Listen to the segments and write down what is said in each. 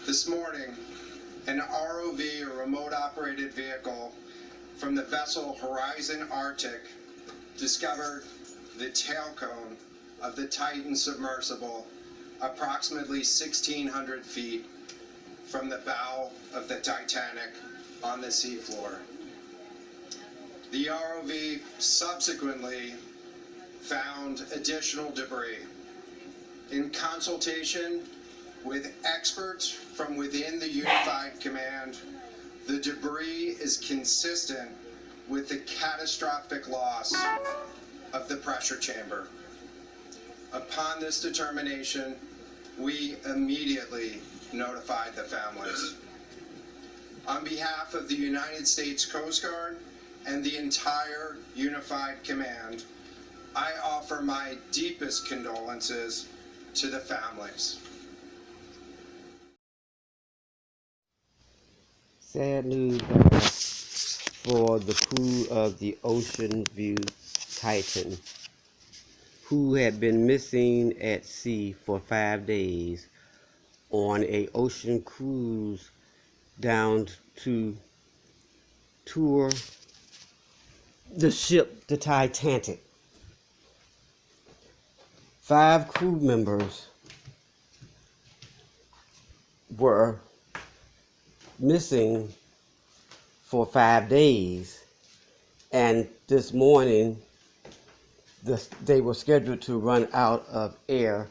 This morning, an ROV, or remote operated vehicle, from the vessel Horizon Arctic discovered the tail cone of the Titan submersible approximately 1,600 feet from the bow of the Titanic on the seafloor. The ROV subsequently found additional debris. In consultation with experts from within the Unified Command, the debris is consistent with the catastrophic loss of the pressure chamber. Upon this determination, we immediately notified the families. On behalf of the United States Coast Guard and the entire Unified Command, I offer my deepest condolences to the families. Sad news for the crew of the Ocean View Titan, who had been missing at sea for 5 days on a ocean cruise down to tour the ship, the Titanic. 5 crew members were missing for 5 days, and this morning they were scheduled to run out of air,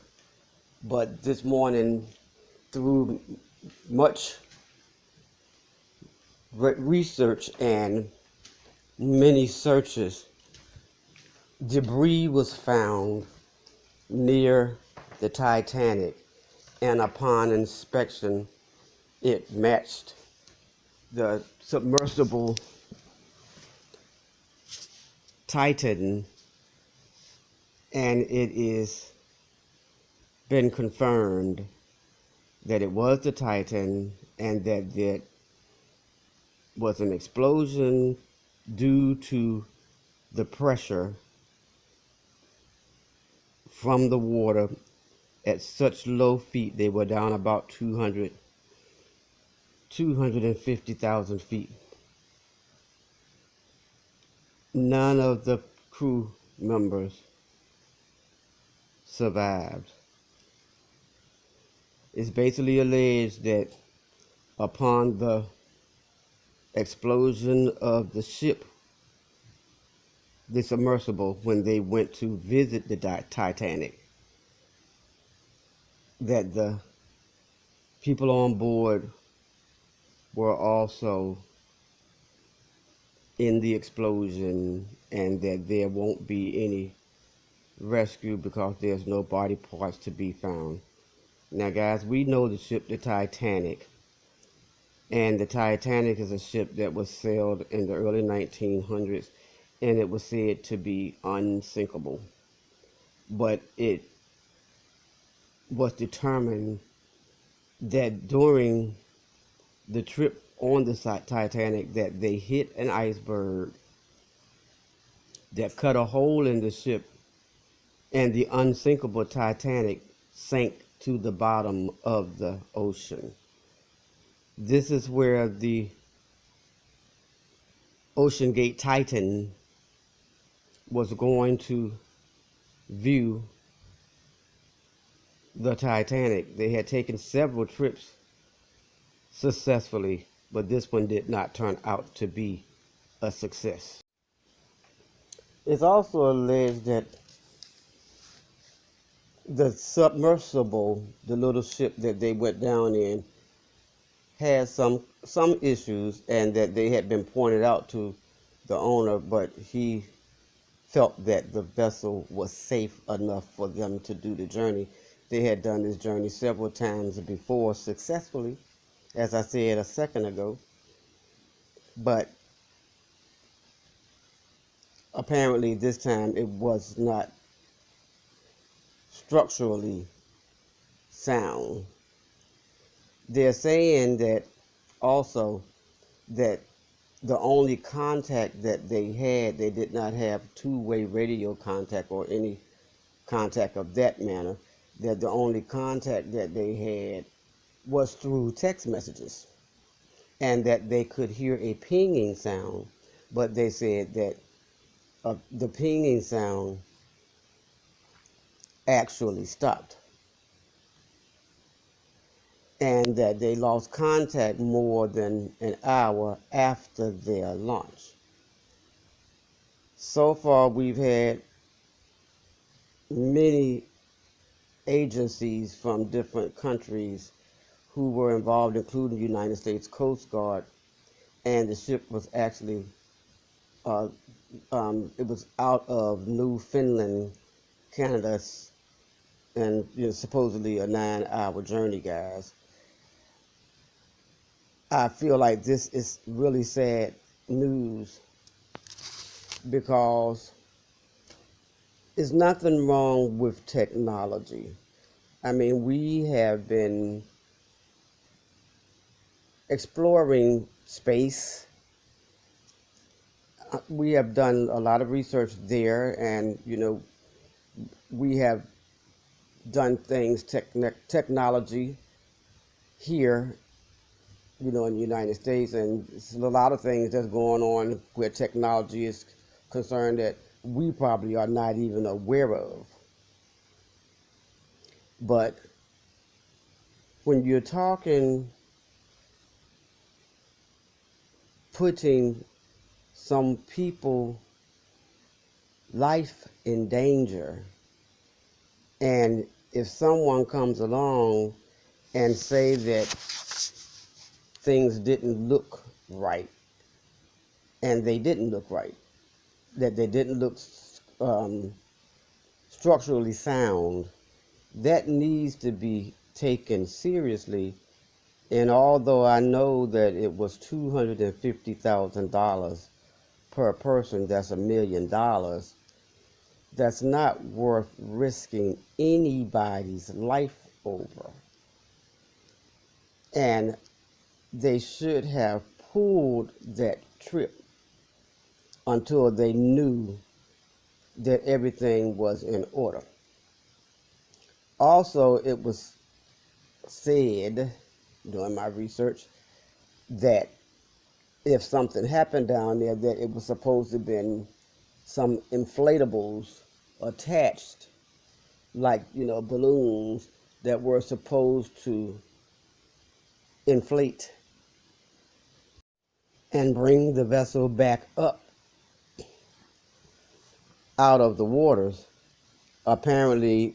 but this morning, through much research and many searches, debris was found near the Titanic, and upon inspection it matched the submersible Titan, and it is been confirmed that it was the Titan and that there was an explosion due to the pressure from the water at such low feet. They were down about 250,000 feet. None of the crew members survived. It's basically alleged that upon the explosion of the ship, the submersible, when they went to visit the Titanic, that the people on board were also in the explosion, and that there won't be any rescue because there's no body parts to be found. Now guys, we know the ship, the Titanic, and the Titanic is a ship that was sailed in the early 1900s, and it was said to be unsinkable. But it was determined that during the trip on the Titanic that they hit an iceberg that cut a hole in the ship, and the unsinkable Titanic sank to the bottom of the ocean. This is where the Ocean Gate Titan was going to view the Titanic. They had taken several trips successfully, but this one did not turn out to be a success. It's also alleged that the submersible, the little ship that they went down in, had some issues, and that they had been pointed out to the owner, but he felt that the vessel was safe enough for them to do the journey. They had done this journey several times before successfully, as I said a second ago, but apparently this time it was not structurally sound. They're saying that also that the only contact that they had, they did not have two-way radio contact or any contact of that manner, that the only contact that they had was through text messages, and that they could hear a pinging sound, but they said that the pinging sound actually stopped, and that they lost contact more than an hour after their launch. So far, we've had many agencies from different countries who were involved, including the United States Coast Guard, and the ship was actually uh, it was out of Newfoundland, Canada, and supposedly a 9-hour journey, guys. I feel like this is really sad news because there's nothing wrong with technology. I mean, we have been exploring space. We have done a lot of research there, and we have done things technology here, in the United States, and there's a lot of things that's going on where technology is concerned that we probably are not even aware of. But when you're talking putting some people life in danger, and if someone comes along and say that things didn't look right, and they didn't look right, that they didn't look um, structurally sound, that needs to be taken seriously. And although I know that it was $250,000 per person, that's $1 million, that's not worth risking anybody's life over. And they should have pulled that trip until they knew that everything was in order. Also, it was said during my research that if something happened down there, that it was supposed to have been some inflatables attached, like balloons that were supposed to inflate and bring the vessel back up out of the waters. Apparently,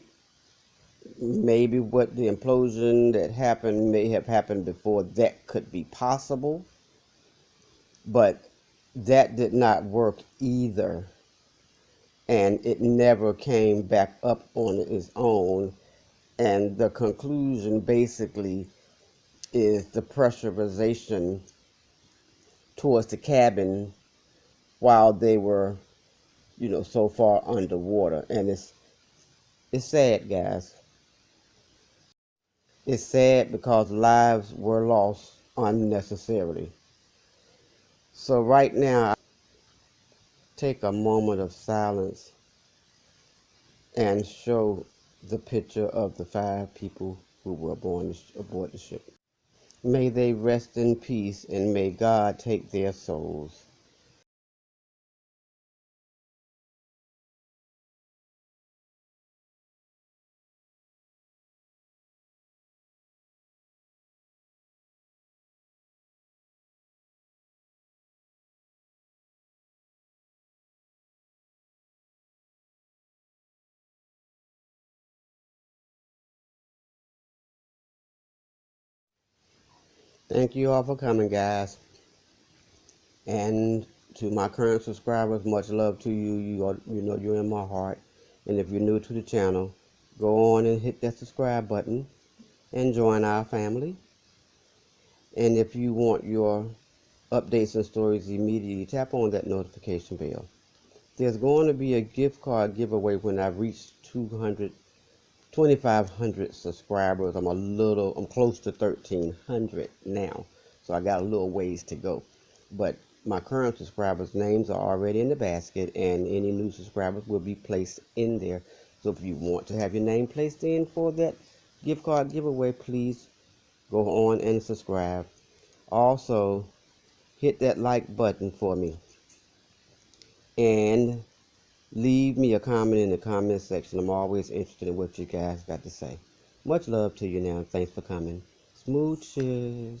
maybe what the implosion that happened may have happened before that could be possible, but that did not work either, and it never came back up on its own. And the conclusion basically is the pressurization towards the cabin while they were, so far underwater. And it's sad, guys. It's sad because lives were lost unnecessarily. So right now, take a moment of silence and show the picture of the 5 people who were aboard the ship. May they rest in peace, and may God take their souls. Thank you all for coming, guys. And to my current subscribers, much love to you. You're in my heart. And if you're new to the channel, go on and hit that subscribe button and join our family. And if you want your updates and stories immediately, tap on that notification bell. There's going to be a gift card giveaway when I reach 2,500 subscribers. I'm close to 1,300 now, so I got a little ways to go. But my current subscribers' names are already in the basket, and any new subscribers will be placed in there. So if you want to have your name placed in for that gift card giveaway, please go on and subscribe. Also, hit that like button for me. And leave me a comment in the comment section. I'm always interested in what you guys got to say. Much love to you now. Thanks for coming. Smooches.